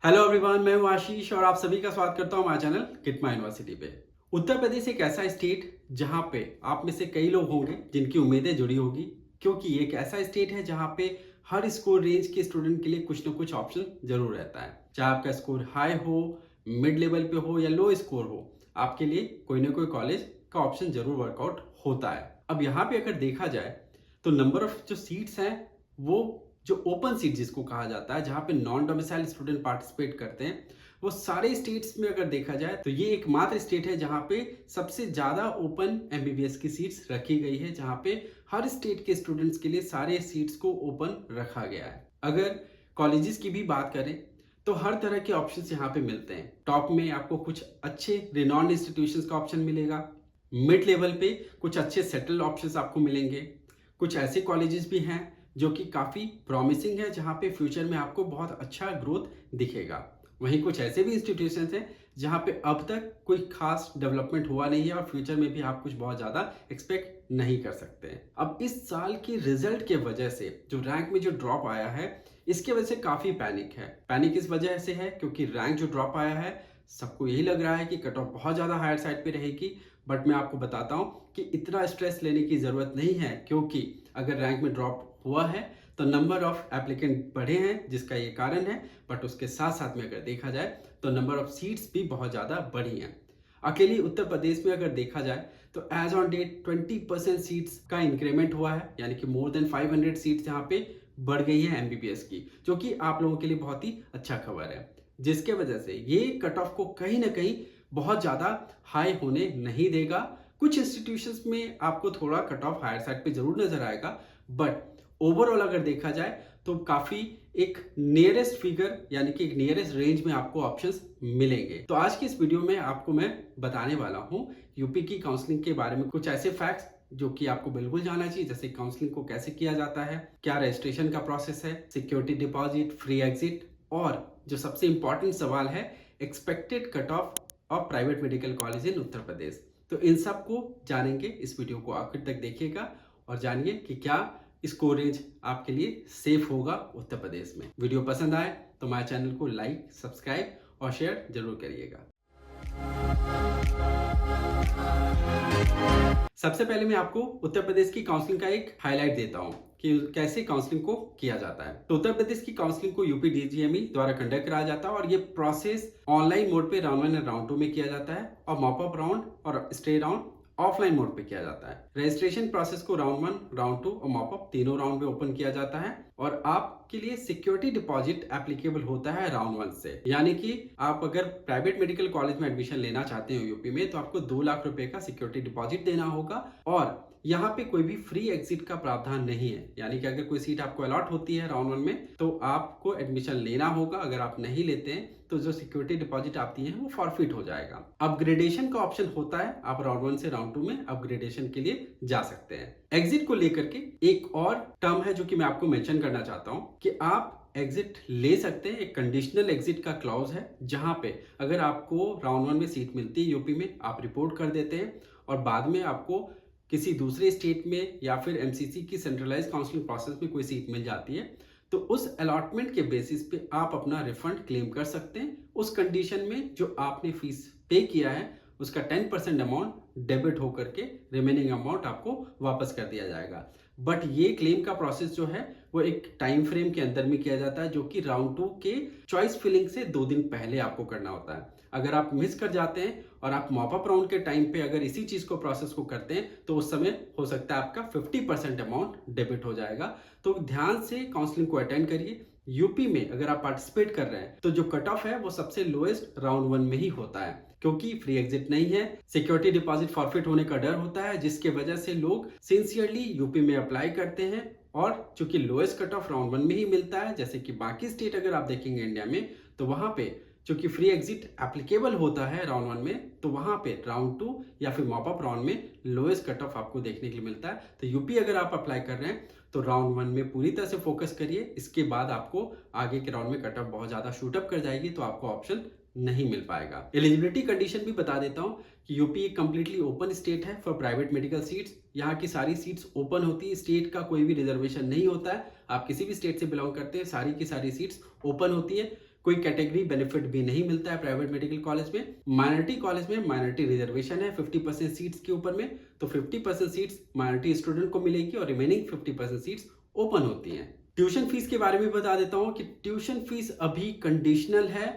Hello everyone, मैं हूं आशीष और आप सभी का स्वागत करता हूं हमारे चैनल किटमा यूनिवर्सिटी पे। उत्तर प्रदेश एक ऐसा स्टेट जहां पे आप में से कई लोग होंगे जिनकी उम्मीदें जुड़ी होगी, क्योंकि ये एक ऐसा स्टेट है जहां पे हर स्कोर रेंज के स्टूडेंट के लिए कुछ ना कुछ ऑप्शन जरूर रहता है। चाहे आपका स्कोर हाई हो, मिड लेवल पे हो या लो स्कोर हो, आपके लिए कोई ना कोई कॉलेज का ऑप्शन जरूर वर्कआउट होता है। अब यहाँ पे अगर देखा जाए तो नंबर ऑफ जो सीट्स हैं वो जो ओपन सीट जिसको कहा जाता है, जहाँ पे नॉन डोमिसाइल स्टूडेंट पार्टिसिपेट करते हैं, वो सारे स्टेट्स में अगर देखा जाए तो ये एकमात्र स्टेट है जहाँ पे सबसे ज़्यादा ओपन एमबीबीएस की सीट्स रखी गई है, जहाँ पे हर स्टेट के स्टूडेंट्स के लिए सारे सीट्स को ओपन रखा गया है। अगर कॉलेजेस की भी बात करें तो हर तरह के ऑप्शंस यहाँ पे मिलते हैं। टॉप में आपको कुछ अच्छे रिनॉन्ड इंस्टीट्यूशंस का ऑप्शन मिलेगा, मिड लेवल पे कुछ अच्छे सेटल्ड ऑप्शंस आपको मिलेंगे, कुछ ऐसे कॉलेजेस भी हैं जो कि काफ़ी प्रॉमिसिंग है, जहाँ पे फ्यूचर में आपको बहुत अच्छा ग्रोथ दिखेगा। वहीं कुछ ऐसे भी इंस्टीट्यूशंस हैं जहाँ पे अब तक कोई खास डेवलपमेंट हुआ नहीं है और फ्यूचर में भी आप कुछ बहुत ज़्यादा एक्सपेक्ट नहीं कर सकते हैं। अब इस साल की रिजल्ट के वजह से जो रैंक में जो ड्रॉप आया है, इसके वजह से काफ़ी पैनिक है। पैनिक इस वजह से है क्योंकि रैंक जो ड्रॉप आया है, सबको यही लग रहा है कि कट ऑफ बहुत ज़्यादा हायर साइड पे रहेगी। बट मैं आपको बताता हूँ कि इतना स्ट्रेस लेने की ज़रूरत नहीं है, क्योंकि अगर रैंक में ड्रॉप हुआ है तो नंबर ऑफ एप्लीकेंट बढ़े हैं जिसका ये कारण है। बट उसके साथ साथ में अगर देखा जाए तो नंबर ऑफ सीट्स भी बहुत ज़्यादा बढ़ी हैं। अकेली उत्तर प्रदेश में अगर देखा जाए तो एज ऑन डेट 20% सीट्स का इंक्रीमेंट हुआ है, यानी कि मोर देन 500 सीट्स यहाँ पे बढ़ गई है एमबीबीएस की, जो कि आप लोगों के लिए बहुत ही अच्छा खबर है। जिसके वजह से ये कट ऑफ को कहीं ना कहीं बहुत ज़्यादा हाई होने नहीं देगा। कुछ इंस्टीट्यूशंस में आपको थोड़ा कट ऑफ हायर साइड पे जरूर नजर आएगा, बट ओवरऑल अगर देखा जाए तो काफी एक नियरेस्ट फिगर यानी कि एक नियरेस्ट रेंज में आपको ऑप्शंस मिलेंगे। तो आज की इस वीडियो में आपको मैं बताने वाला हूं यूपी की काउंसलिंग के बारे में कुछ ऐसे फैक्ट्स जो कि आपको बिल्कुल जानना चाहिए, जैसे काउंसलिंग को कैसे किया जाता है, क्या रजिस्ट्रेशन का प्रोसेस है, सिक्योरिटी डिपॉजिट, फ्री एग्जिट, और जो सबसे इंपॉर्टेंट सवाल है, expected cut off private medical college in Uttar Pradesh. तो इन सब को जानेंगे, इस वीडियो को आखिर तक देखिएगा और जानिए कि क्या स्कोर रेंज आपके लिए सेफ होगा उत्तर प्रदेश में। वीडियो पसंद आए तो हमारे चैनल को लाइक, सब्सक्राइब और शेयर जरूर करिएगा। सबसे पहले मैं आपको उत्तर प्रदेश की काउंसलिंग का एक हाईलाइट देता हूं कि कैसे काउंसलिंग को किया जाता है। तो उत्तर प्रदेश की काउंसलिंग को यूपी डीजीएमई द्वारा कंडक्ट कराया जाता है और ये प्रोसेस ऑनलाइन मोड पे राउंड 1 और राउंड 2 में किया जाता है और मॉप अप राउंड और स्टे राउंड ऑफलाइन मोड पे किया जाता है। रजिस्ट्रेशन प्रोसेस को राउंड 1, राउंड 2 और मॉप अप तीनों राउंड में ओपन किया जाता है और आपके लिए सिक्योरिटी डिपॉजिट एप्लीकेबल होता है राउंड 1 से। यानी कि आप अगर प्राइवेट मेडिकल कॉलेज में एडमिशन लेना चाहते हो यूपी में, तो आपको 2 लाख रुपए का सिक्योरिटी डिपॉजिट देना होगा और यहाँ पे कोई भी फ्री एग्जिट का प्रावधान नहीं है। यानी कि अगर कोई सीट आपको अलॉट होती है राउंड 1 में तो आपको एडमिशन लेना होगा। अगर आप नहीं लेते हैं तो जो सिक्योरिटी डिपॉजिट आती है वो फॉरफिट हो जाएगा। अपग्रेडेशन का ऑप्शन होता है, आप राउंड 1 से राउंड 2 में अपग्रेडेशन के लिए जा सकते हैं। एग्जिट को लेकर के एक और टर्म है जो कि मैं आपको मेंशन करना चाहता हूं कि आप एग्जिट ले सकते हैं। एक कंडीशनल एग्जिट का क्लॉज है, जहां पे अगर आपको राउंड 1 में सीट मिलती है यूपी में, आप रिपोर्ट कर देते हैं और बाद में आपको किसी दूसरे स्टेट में या फिर एमसीसी की सेंट्रलाइज काउंसलिंग प्रोसेस में कोई सीट मिल जाती है, तो उस अलॉटमेंट के बेसिस पे आप अपना रिफंड क्लेम कर सकते हैं, उस कंडीशन में जो आपने फीस पे किया है उसका 10% अमाउंट डेबिट होकर के रिमेनिंग अमाउंट आपको वापस कर दिया जाएगा। बट ये क्लेम का प्रोसेस जो है वो एक टाइम फ्रेम के अंदर में किया जाता है, जो कि राउंड 2 के चॉइस फिलिंग से 2 दिन पहले आपको करना होता है। अगर आप मिस कर जाते हैं और आप मॉप अप राउंड के टाइम पे अगर इसी चीज को प्रोसेस को करते हैं तो उस समय हो सकता है आपका 50% अमाउंट डेबिट हो जाएगा। तो ध्यान से काउंसलिंग को अटेंड करिए। यूपी में अगर आप पार्टिसिपेट कर रहे हैं तो जो कट ऑफ है वो सबसे लोएस्ट राउंड 1 में ही होता है, क्योंकि फ्री एग्जिट नहीं है, सिक्योरिटी डिपॉजिट फॉरफिट होने का डर होता है, जिसके वजह से लोग सिंसियरली यूपी में अप्लाई करते हैं। और चूंकि लोएस्ट कट ऑफ राउंड 1 में ही मिलता है, जैसे कि बाकी स्टेट अगर आप देखेंगे इंडिया में, तो वहां पे चूंकि फ्री एग्जिट एप्लीकेबल होता है राउंड 1 में, तो वहां पे राउंड 2 या फिर मॉप अप राउंड में लोएस्ट कट ऑफ आपको देखने के लिए मिलता है। तो यूपी अगर आप अप्लाई कर रहे हैं तो राउंड 1 में पूरी तरह से फोकस करिए। इसके बाद आपको आगे के राउंड में कट ऑफ बहुत ज्यादा शूट अप कर जाएगी तो आपको ऑप्शन नहीं मिल पाएगा। एलिजिबिलिटी कंडीशन भी बता देता हूं कि यूपी एक कंप्लीटली ओपन स्टेट है फॉर प्राइवेट मेडिकल सीट्स। यहाँ की सारी सीट्स ओपन होती है, स्टेट का कोई भी रिजर्वेशन नहीं होता है। आप किसी भी स्टेट से बिलोंग करते हैं, सारी की सारी सीट्स ओपन होती है। कोई कैटेगरी बेनिफिट भी नहीं मिलता है प्राइवेट मेडिकल कॉलेज में। माइनॉरिटी कॉलेज में माइनॉरिटी रिजर्वेशन है 50% सीट्स के ऊपर में, तो 50% सीट्स माइनॉरिटी स्टूडेंट को मिलेगी और रिमेनिंग 50% सीट्स ओपन होती हैं। ट्यूशन फीस के बारे में बता देता हूँ कि ट्यूशन फीस अभी कंडीशनल है।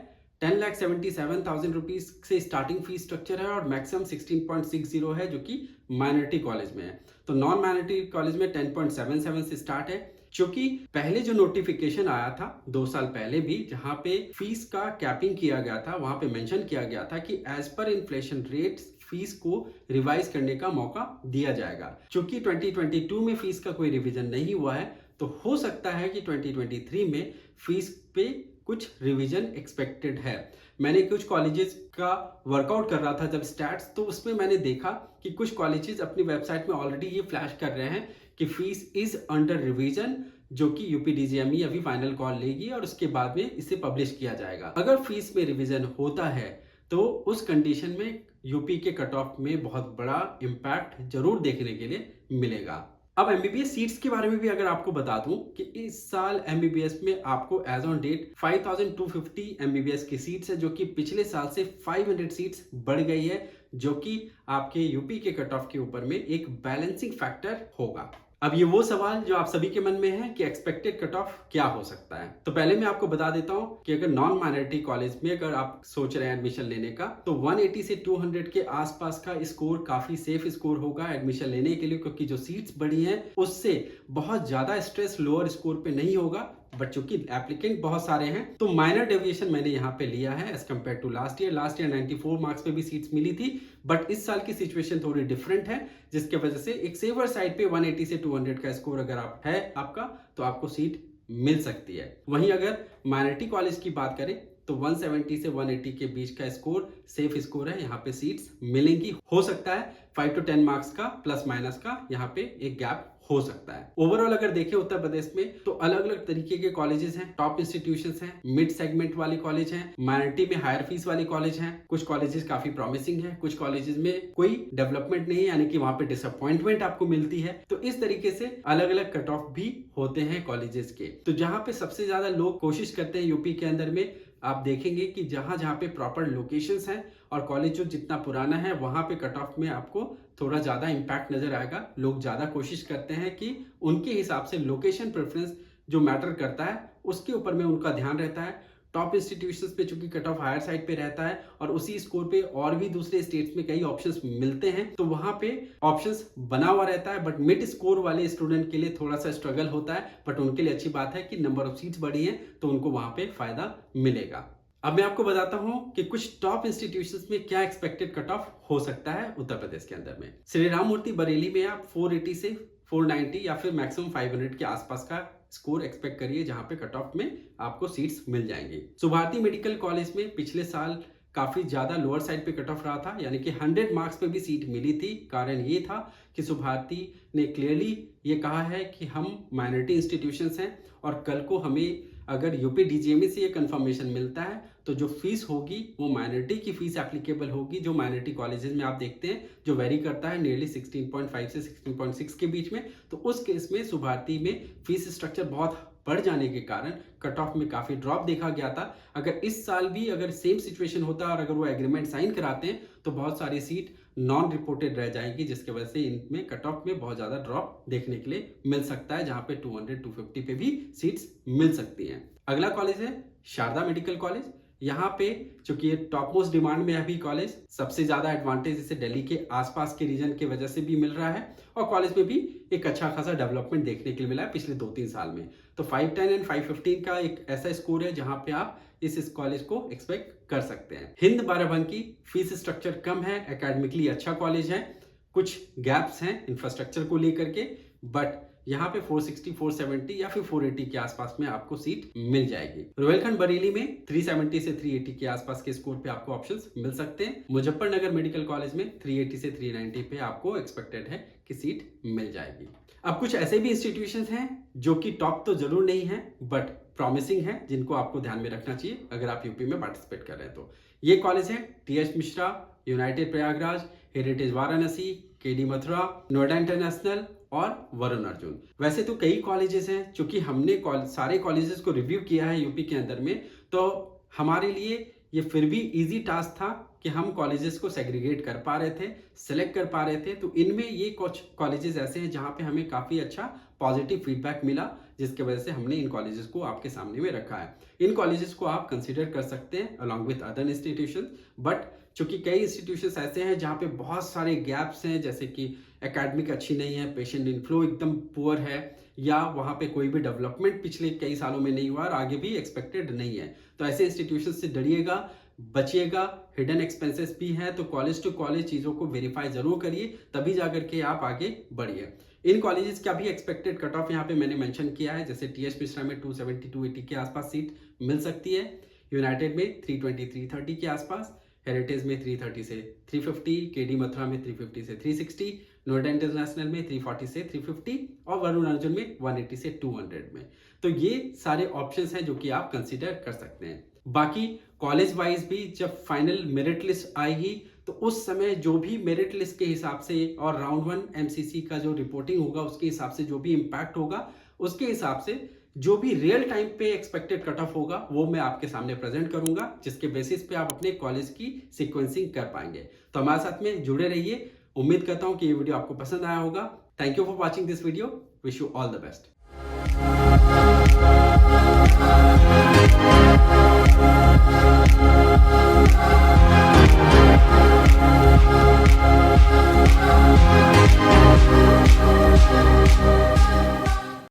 10,77,000 रुपीज से स्टार्टिंग फीस स्ट्रक्चर है और मैक्सिमम 16.60 है जो कि माइनॉरिटी कॉलेज में है। तो नॉन माइनॉरिटी कॉलेज में 10.77 से स्टार्ट है। क्योंकि पहले जो नोटिफिकेशन आया था 2 साल पहले भी, जहां पे फीस का कैपिंग किया गया था, वहां पे मेंशन किया गया था कि एज पर इन्फ्लेशन रेट फीस को रिवाइज करने का मौका दिया जाएगा। क्योंकि 2022 में फीस का कोई रिवीजन नहीं हुआ है, तो हो सकता है कि 2023 में फीस पे कुछ रिवीजन एक्सपेक्टेड है। मैंने कुछ कॉलेजेस का वर्कआउट कर रहा था जब स्टैट्स, तो उसमें मैंने देखा कि कुछ कॉलेजेस अपनी वेबसाइट में ऑलरेडी ये फ्लैश कर रहे हैं कि फीस इज अंडर रिवीजन, जो कि यूपीडीजीएमई अभी फाइनल कॉल लेगी और उसके बाद में इसे पब्लिश किया जाएगा। अगर फीस में रिवीजन होता है तो उस कंडीशन में यूपी के कट ऑफ में बहुत बड़ा इम्पैक्ट जरूर देखने के लिए मिलेगा। अब एमबीबीएस सीट्स के बारे में भी अगर आपको बता दूं कि इस साल एमबीबीएस में आपको एज ऑन डेट 5250 एमबीबीएस की सीट्स है, जो कि पिछले साल से 500 सीट्स बढ़ गई है, जो कि आपके यूपी के कट ऑफ के ऊपर में एक बैलेंसिंग फैक्टर होगा। अब ये वो सवाल जो आप सभी के मन में है कि एक्सपेक्टेड कट ऑफ क्या हो सकता है। तो पहले मैं आपको बता देता हूं कि अगर नॉन माइनॉरिटी कॉलेज में अगर आप सोच रहे हैं एडमिशन लेने का, तो 180 से 200 के आसपास का स्कोर काफी सेफ स्कोर होगा एडमिशन लेने के लिए, क्योंकि जो सीट्स बढ़ी हैं उससे बहुत ज्यादा स्ट्रेस लोअर स्कोर पे नहीं होगा। बट चूंकि एप्लीकेंट बहुत सारे हैं, तो माइनर डेविएशन मैंने यहाँ पे लिया है as compared to last year. Last year 94 marks पे भी सीट्स मिली थी, बट इस साल की सिचुएशन थोड़ी डिफरेंट है, जिसके वजह से एक सेवर साइड पे 180 से 200 का स्कोर अगर आप है आपका, तो आपको सीट मिल सकती है। वहीं अगर माइनॉरिटी कॉलेज की बात करें तो 170 से 180 के बीच का स्कोर सेफ स्कोर है, यहाँ पे सीट्स मिलेंगी। हो सकता है 5 to 10 मार्क्स का प्लस माइनस का यहाँ पे एक गैप हो सकता है। ओवरऑल अगर देखें उत्तर प्रदेश में तो अलग अलग तरीके के कॉलेजेस हैं, टॉप इंस्टीट्यूशंस हैं, मिड सेगमेंट वाले कॉलेज हैं, माइनॉरिटी में हायर फीस वाले कॉलेज हैं। कुछ कॉलेजेस काफी प्रॉमिसिंग हैं, कुछ कॉलेजेस में कोई डेवलपमेंट नहीं है, यानी कि वहां पे डिसअपॉइंटमेंट आपको मिलती है। तो इस तरीके से अलग अलग कट ऑफ भी होते हैं कॉलेजेस के। तो जहां पे सबसे ज्यादा लोग कोशिश करते हैं यूपी के अंदर में, आप देखेंगे कि जहां जहां पे प्रॉपर लोकेशंस हैं और कॉलेज जो जितना पुराना है, वहां पे कट ऑफ में आपको थोड़ा ज्यादा इंपैक्ट नजर आएगा। लोग ज्यादा कोशिश करते हैं कि उनके हिसाब से लोकेशन प्रेफरेंस जो मैटर करता है उसके ऊपर में उनका ध्यान रहता है। टॉप इंस्टीट्यूशंस पे चूंकि कट ऑफ हायर साइड पे रहता है और उसी स्कोर पे और भी दूसरे स्टेट्स में कई ऑप्शंस मिलते हैं, तो वहां पे ऑप्शंस बना हुआ रहता है। बट मिड स्कोर वाले स्टूडेंट के लिए थोड़ा सा स्ट्रगल होता है, बट उनके लिए अच्छी बात है कि नंबर ऑफ सीट्स बढ़ी है, तो उनको वहां पे फायदा मिलेगा। अब मैं आपको बताता हूं कि कुछ टॉप इंस्टीट्यूशंस में क्या एक्सपेक्टेड कट ऑफ हो सकता है उत्तर प्रदेश के अंदर में। श्री राम मूर्ति बरेली में आप 480 से 490 या फिर मैक्सिमम 500 के आसपास का स्कोर एक्सपेक्ट करिए, जहां पे कट ऑफ में आपको सीट्स मिल जाएंगी। सुभारती मेडिकल कॉलेज में पिछले साल काफी ज्यादा लोअर साइड पे कट ऑफ रहा था, यानी कि 100 मार्क्स पे भी सीट मिली थी। कारण ये था कि सुभारती ने क्लियरली ये कहा है कि हम माइनॉरिटी इंस्टीट्यूशंस हैं और कल को हमें अगर यूपीडीजीएमई से ये कंफर्मेशन मिलता है तो जो फीस होगी वो माइनॉरिटी की फीस एप्लीकेबल होगी, जो माइनॉरिटी कॉलेजेस में आप देखते हैं जो वेरी करता है नियरली 16.5 से 16.6 के बीच में। तो उस केस में सुभारती में फीस स्ट्रक्चर बहुत बढ़ जाने के कारण कट ऑफ में काफी ड्रॉप देखा गया था। अगर इस साल भी अगर सेम सिचुएशन होता और अगर वो एग्रीमेंट साइन कराते हैं तो बहुत सारी सीट नॉन रिपोर्टेड रह जाएगी, जिसकी वजह से इनमें कट ऑफ में बहुत ज्यादा ड्रॉप देखने के लिए मिल सकता है, जहां पे 200-250 पे भी सीट्स मिल सकती हैं। अगला कॉलेज है शारदा मेडिकल कॉलेज। यहाँ पे चूंकि ये टॉप मोस्ट डिमांड में है अभी कॉलेज, सबसे ज्यादा एडवांटेज इसे दिल्ली के आसपास के रीजन की वजह से भी मिल रहा है और कॉलेज में भी एक अच्छा खासा डेवलपमेंट देखने के लिए मिला है पिछले 2-3 साल में। तो 510 एंड 515 का एक ऐसा स्कोर है जहां पे आप इस कॉलेज को एक्सपेक्ट कर सकते हैं। हिंद बाराबंकी फीस स्ट्रक्चर कम है, एकेडमिकली अच्छा कॉलेज है, कुछ गैप्स हैं इंफ्रास्ट्रक्चर को लेकर के, बट यहाँ पे 460, 470 या फिर 480 के आसपास में आपको सीट मिल जाएगी। रोहिलखंड बरेली में 370 से 380 के आसपास के स्कोर पे आपको ऑप्शंस मिल सकते हैं। मुजफ्फरनगर मेडिकल कॉलेज में 380 से 390 पे आपको एक्सपेक्टेड है कि सीट मिल जाएगी। अब कुछ ऐसे भी इंस्टीट्यूशंस हैं जो कि टॉप तो जरूर नहीं है बट प्रॉमिसिंग है, जिनको आपको ध्यान में रखना चाहिए अगर आप यूपी में पार्टिसिपेट कर रहे हैं। तो ये कॉलेज है TH Mishra, united Prayagraj, heritage Varanasi, KD Mathura, Noida international और वरुण अर्जुन। वैसे तो कई कॉलेजेस हैं, चूंकि हमने सारे कॉलेजेस को रिव्यू किया है यूपी के अंदर में, तो हमारे लिए ये फिर भी इजी टास्क था कि हम कॉलेजेस को सेग्रीगेट कर पा रहे थे, सेलेक्ट कर पा रहे थे। तो इनमें ये कुछ कॉलेजेस ऐसे हैं जहाँ पे हमें काफ़ी अच्छा पॉजिटिव फीडबैक मिला, जिसकी वजह से हमने इन कॉलेजेस को आपके सामने में रखा है। इन कॉलेजेस को आप कंसिडर कर सकते हैं along with other institution, but चूंकि कई इंस्टीट्यूशंस ऐसे हैं जहाँ पे बहुत सारे गैप्स हैं, जैसे कि एकेडमिक अच्छी नहीं है, पेशेंट इनफ्लो एकदम पुअर है, या वहाँ पे कोई भी डेवलपमेंट पिछले कई सालों में नहीं हुआ और आगे भी एक्सपेक्टेड नहीं है। तो ऐसे इंस्टीट्यूशन से डरिएगा, बचिएगा। हिडन एक्सपेंसेस भी है, तो कॉलेज टू कॉलेज चीज़ों को वेरीफाई जरूर करिए, तभी जाकर के आप आगे बढ़िए। इन कॉलेजेस का भी एक्सपेक्टेड कट ऑफ यहाँ पे मैंने मेंशन किया है, जैसे टीएस मिश्रा में 270 280 के आसपास सीट मिल सकती है, यूनाइटेड में 320 330 के आसपास, हेरिटेज में 330 से 350, केडी मथुरा में 350 से 360, नोएडा इंटरनेशनल में 340 से 350 और वरुण अर्जुन में 180 से 200 में। तो ये सारे ऑप्शंस हैं जो कि आप कंसीडर कर सकते हैं। बाकी कॉलेज वाइज भी जब फाइनल मेरिट लिस्ट आएगी तो उस समय जो भी मेरिट लिस्ट के हिसाब से और राउंड 1 एमसीसी का जो रिपोर्टिंग होगा उसके हिसाब से जो भी इम्पैक्ट होगा, उसके हिसाब से जो भी रियल टाइम पे एक्सपेक्टेड कट ऑफ होगा वो मैं आपके सामने प्रेजेंट करूंगा, जिसके बेसिस पे आप अपने कॉलेज की सीक्वेंसिंग कर पाएंगे। तो हमारे साथ में जुड़े रहिए। उम्मीद करता हूं कि ये वीडियो आपको पसंद आया होगा। Thank you for watching this video. Wish you all the best.